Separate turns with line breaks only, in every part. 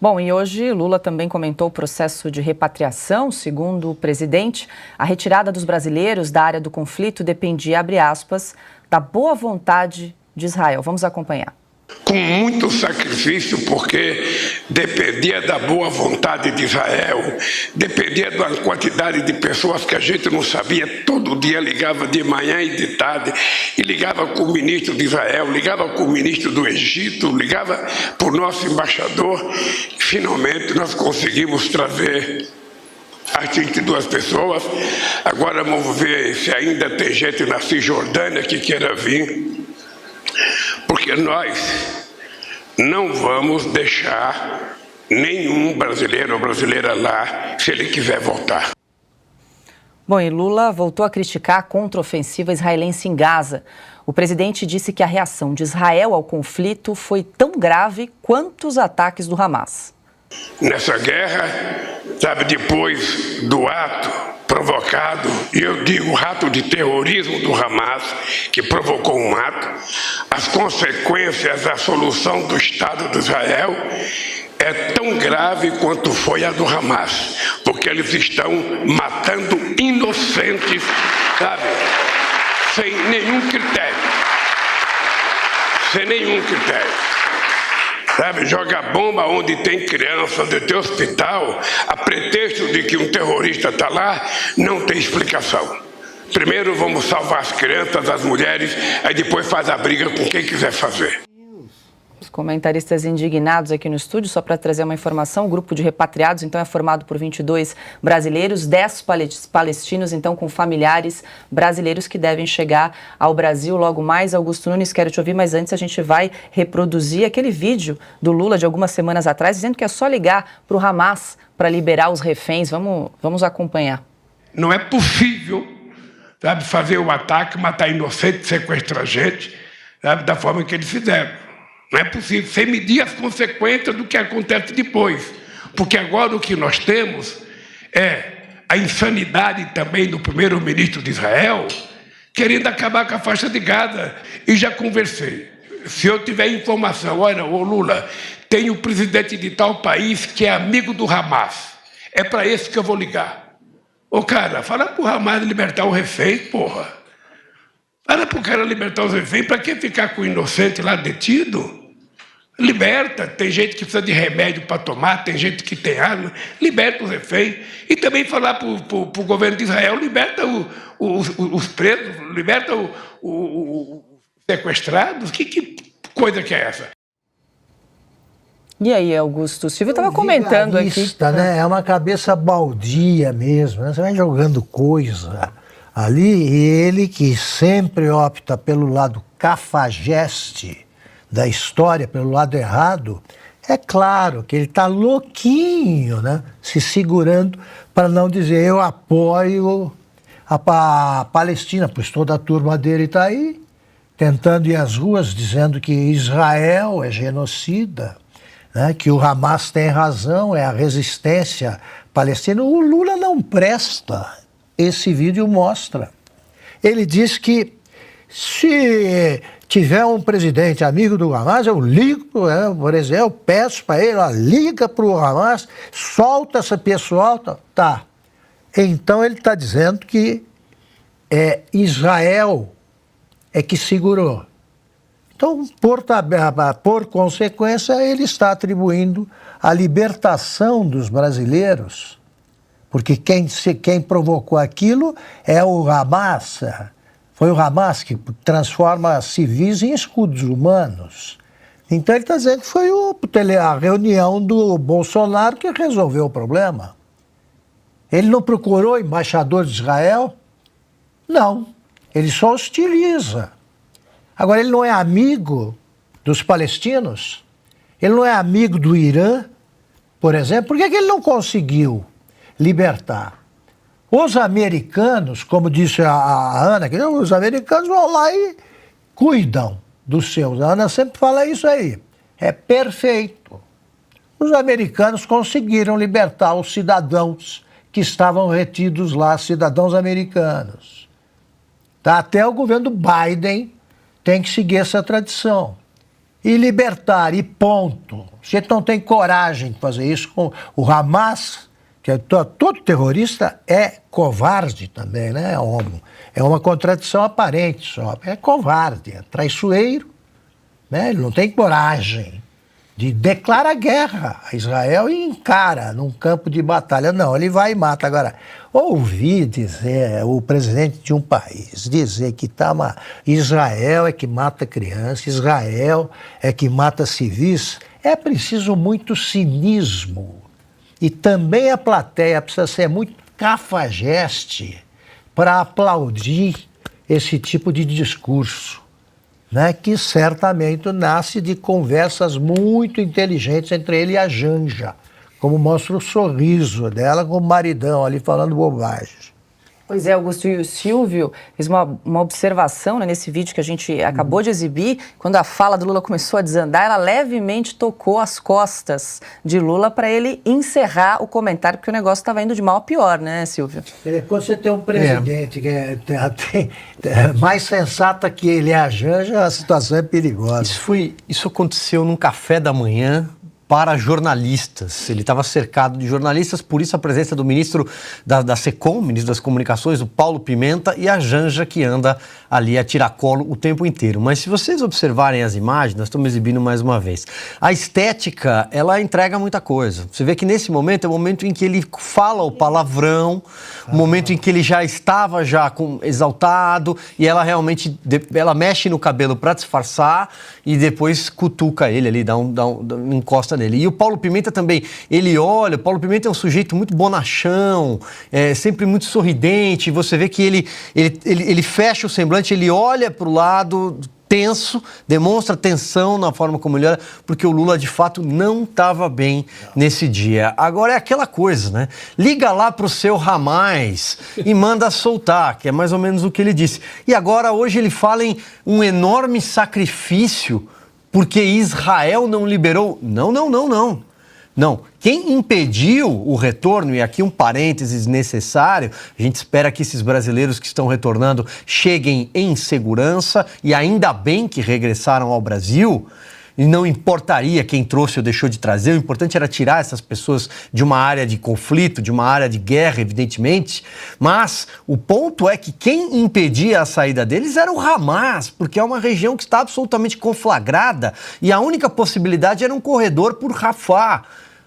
Bom, e hoje Lula também comentou o processo de repatriação. Segundo o presidente, a retirada dos brasileiros da área do conflito dependia, abre aspas, da boa vontade de Israel. Vamos acompanhar.
Com muito sacrifício, porque dependia da boa vontade de Israel, dependia de uma quantidade de pessoas que a gente não sabia. Todo dia ligava de manhã e de tarde, e ligava com o ministro de Israel, ligava com o ministro do Egito, ligava para o nosso embaixador. Finalmente nós conseguimos trazer as 22 pessoas. Agora vamos ver se ainda tem gente na Cisjordânia que queira vir. Porque nós não vamos deixar nenhum brasileiro ou brasileira lá, se ele quiser voltar.
Bom, e Lula voltou a criticar a contraofensiva israelense em Gaza. O presidente disse que a reação de Israel ao conflito foi tão grave quanto os ataques do Hamas.
Nessa guerra, sabe, depois do ato provocado, e eu digo ato de terrorismo do Hamas, que provocou um ato, as consequências da solução do Estado de Israel é tão grave quanto foi a do Hamas, porque eles estão matando inocentes, sabe, sem nenhum critério. Sem nenhum critério. Sabe, joga bomba onde tem criança, onde tem hospital, a pretexto de que um terrorista está lá, não tem explicação. Primeiro vamos salvar as crianças, as mulheres, aí depois faz a briga com quem quiser fazer.
Os comentaristas indignados aqui no estúdio, só para trazer uma informação, o grupo de repatriados então é formado por 22 brasileiros, 10 palestinos então com familiares brasileiros que devem chegar ao Brasil logo mais. Augusto Nunes, quero te ouvir, mas antes a gente vai reproduzir aquele vídeo do Lula de algumas semanas atrás, dizendo que é só ligar para o Hamas para liberar os reféns. Vamos acompanhar.
Não é possível, sabe, fazer o ataque, matar inocente, sequestrar gente, sabe, da forma que eles fizeram. Não é possível, sem medir as consequências do que acontece depois. Porque agora o que nós temos é a insanidade também do primeiro-ministro de Israel querendo acabar com a faixa de Gaza. E já conversei. Se eu tiver informação, olha, ô Lula, tem o presidente de tal país que é amigo do Hamas. É para esse que eu vou ligar. Ô cara, fala pro Hamas libertar o refém, porra. Fala pro cara libertar os reféns, para que ficar com o inocente lá detido? Liberta, tem gente que precisa de remédio para tomar, tem gente que tem água, liberta os reféns. E também falar para o governo de Israel, liberta os presos, liberta os sequestrados. Que coisa que é essa?
E aí, Augusto? O Silvio estava comentando aqui.
Né? É uma cabeça baldia mesmo, né? Você vai jogando coisa ali, e ele que sempre opta pelo lado cafajeste da história, pelo lado errado, é claro que ele está louquinho, né? Se segurando para não dizer eu apoio a Palestina, pois toda a turma dele está aí, tentando ir às ruas dizendo que Israel é genocida, né? Que o Hamas tem razão, é a resistência palestina. O Lula não presta. Esse vídeo mostra. Ele diz que se tiver um presidente amigo do Hamas, eu ligo, por exemplo, eu peço para ele, liga para o Hamas, solta essa pessoal, tá. Então ele está dizendo que Israel é que segurou. Então, por consequência, ele está atribuindo a libertação dos brasileiros, porque quem provocou aquilo é o Hamas. Foi o Hamas que transforma civis em escudos humanos. Então ele está dizendo que foi a reunião do Bolsonaro que resolveu o problema. Ele não procurou embaixador de Israel? Não. Ele só hostiliza. Agora, ele não é amigo dos palestinos? Ele não é amigo do Irã, por exemplo? Por que ele não conseguiu libertar? Os americanos, como disse a Ana, os americanos vão lá e cuidam dos seus. A Ana sempre fala isso aí. É perfeito. Os americanos conseguiram libertar os cidadãos que estavam retidos lá, cidadãos americanos. Tá? Até o governo Biden tem que seguir essa tradição. e libertar, e ponto. Você não tem coragem de fazer isso com o Hamas, que todo terrorista é covarde também, né? É uma contradição aparente só. É covarde, é traiçoeiro, né? Ele não tem coragem de declarar guerra a Israel e encara num campo de batalha. Não, ele vai e mata. Agora, ouvir dizer, o presidente de um país dizer que Israel é que mata crianças, Israel é que mata civis, é preciso muito cinismo. E também a plateia precisa ser muito cafajeste para aplaudir esse tipo de discurso, né, que certamente nasce de conversas muito inteligentes entre ele e a Janja, como mostra o sorriso dela com o maridão ali falando bobagem.
Pois é, Augusto, e o Silvio fez uma observação, né, nesse vídeo que a gente acabou de exibir, quando a fala do Lula começou a desandar, ela levemente tocou as costas de Lula para ele encerrar o comentário, porque o negócio estava indo de mal a pior, né, Silvio?
Quando você tem um presidente que é mais sensata que ele é a Janja, a situação é perigosa.
Isso aconteceu num café da manhã para jornalistas. Ele estava cercado de jornalistas, por isso a presença do ministro da SECOM, ministro das Comunicações, o Paulo Pimenta, e a Janja, que anda ali a tiracolo o tempo inteiro. Mas se vocês observarem as imagens, nós estamos exibindo mais uma vez, a estética, ela entrega muita coisa. Você vê que nesse momento é o momento em que ele fala o palavrão, o momento em que ele já estava exaltado, e ela realmente ela mexe no cabelo para disfarçar e depois cutuca ele ali, encosta nele. E o Paulo Pimenta também, o Paulo Pimenta é um sujeito muito bonachão, sempre muito sorridente, você vê que ele fecha o semblante, ele olha para o lado tenso, demonstra tensão na forma como ele olha, porque o Lula de fato não estava bem nesse dia. Agora é aquela coisa, né? Liga lá para o seu Hamas e manda soltar, que é mais ou menos o que ele disse. E agora hoje ele fala em um enorme sacrifício porque Israel não liberou. Não. Quem impediu o retorno, e aqui um parênteses necessário, a gente espera que esses brasileiros que estão retornando cheguem em segurança, e ainda bem que regressaram ao Brasil, e não importaria quem trouxe ou deixou de trazer, o importante era tirar essas pessoas de uma área de conflito, de uma área de guerra, evidentemente, mas o ponto é que quem impedia a saída deles era o Hamas, porque é uma região que está absolutamente conflagrada, e a única possibilidade era um corredor por Rafah,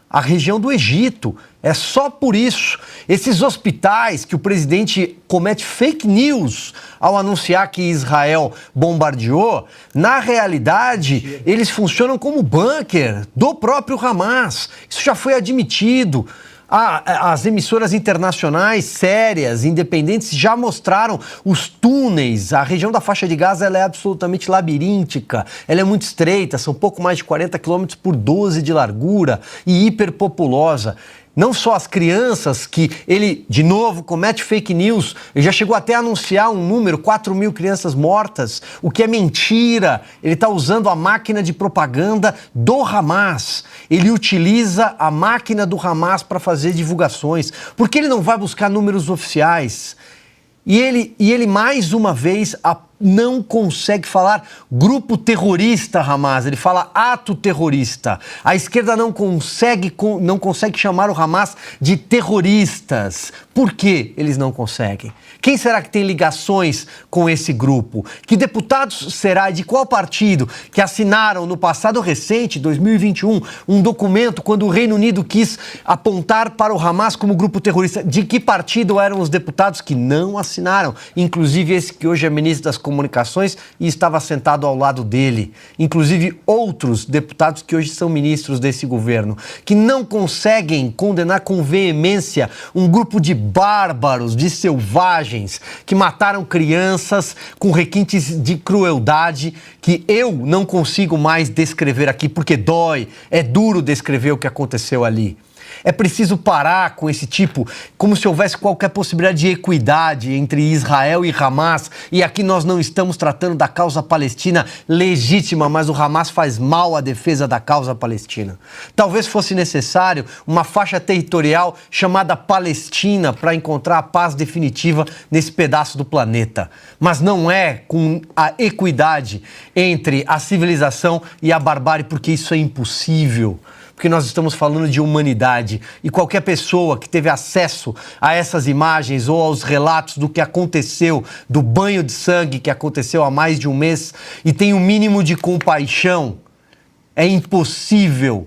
a região do Egito. É só por isso. Esses hospitais que o presidente comete fake news ao anunciar que Israel bombardeou, na realidade, eles funcionam como bunker do próprio Hamas. Isso já foi admitido. As emissoras internacionais sérias, independentes, já mostraram os túneis. A região da faixa de Gaza ela é absolutamente labiríntica, ela é muito estreita, são pouco mais de 40 quilômetros por 12 de largura e hiperpopulosa. Não só as crianças, que ele, de novo, comete fake news, ele já chegou até a anunciar um número, 4.000 crianças mortas, o que é mentira. Ele está usando a máquina de propaganda do Hamas. Ele utiliza a máquina do Hamas para fazer divulgações. Por que ele não vai buscar números oficiais? E ele mais uma vez, não consegue falar grupo terrorista Hamas, ele fala ato terrorista. A esquerda não consegue chamar o Hamas de terroristas. Por que eles não conseguem? Quem será que tem ligações com esse grupo? Que deputados será, de qual partido, que assinaram no passado recente, 2021, um documento quando o Reino Unido quis apontar para o Hamas como grupo terrorista? De que partido eram os deputados que não assinaram? Inclusive esse que hoje é ministro das Comunicações e estava sentado ao lado dele. Inclusive outros deputados que hoje são ministros desse governo, que não conseguem condenar com veemência um grupo de bárbaros, de selvagens, que mataram crianças com requintes de crueldade que eu não consigo mais descrever aqui, porque dói, é duro descrever o que aconteceu ali. É preciso parar com esse tipo, como se houvesse qualquer possibilidade de equidade entre Israel e Hamas. E aqui nós não estamos tratando da causa palestina legítima, mas o Hamas faz mal à defesa da causa palestina. Talvez fosse necessário uma faixa territorial chamada Palestina para encontrar a paz definitiva nesse pedaço do planeta. Mas não é com a equidade entre a civilização e a barbárie, porque isso é impossível. Porque nós estamos falando de humanidade e qualquer pessoa que teve acesso a essas imagens ou aos relatos do que aconteceu, do banho de sangue que aconteceu há mais de um mês e tem um mínimo de compaixão, é impossível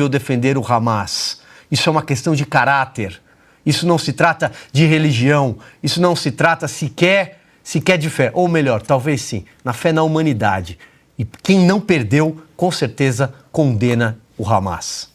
defender o Hamas. Isso é uma questão de caráter, isso não se trata de religião, isso não se trata sequer de fé, ou melhor, talvez sim, na fé na humanidade. E quem não perdeu, com certeza, condena o Hamas.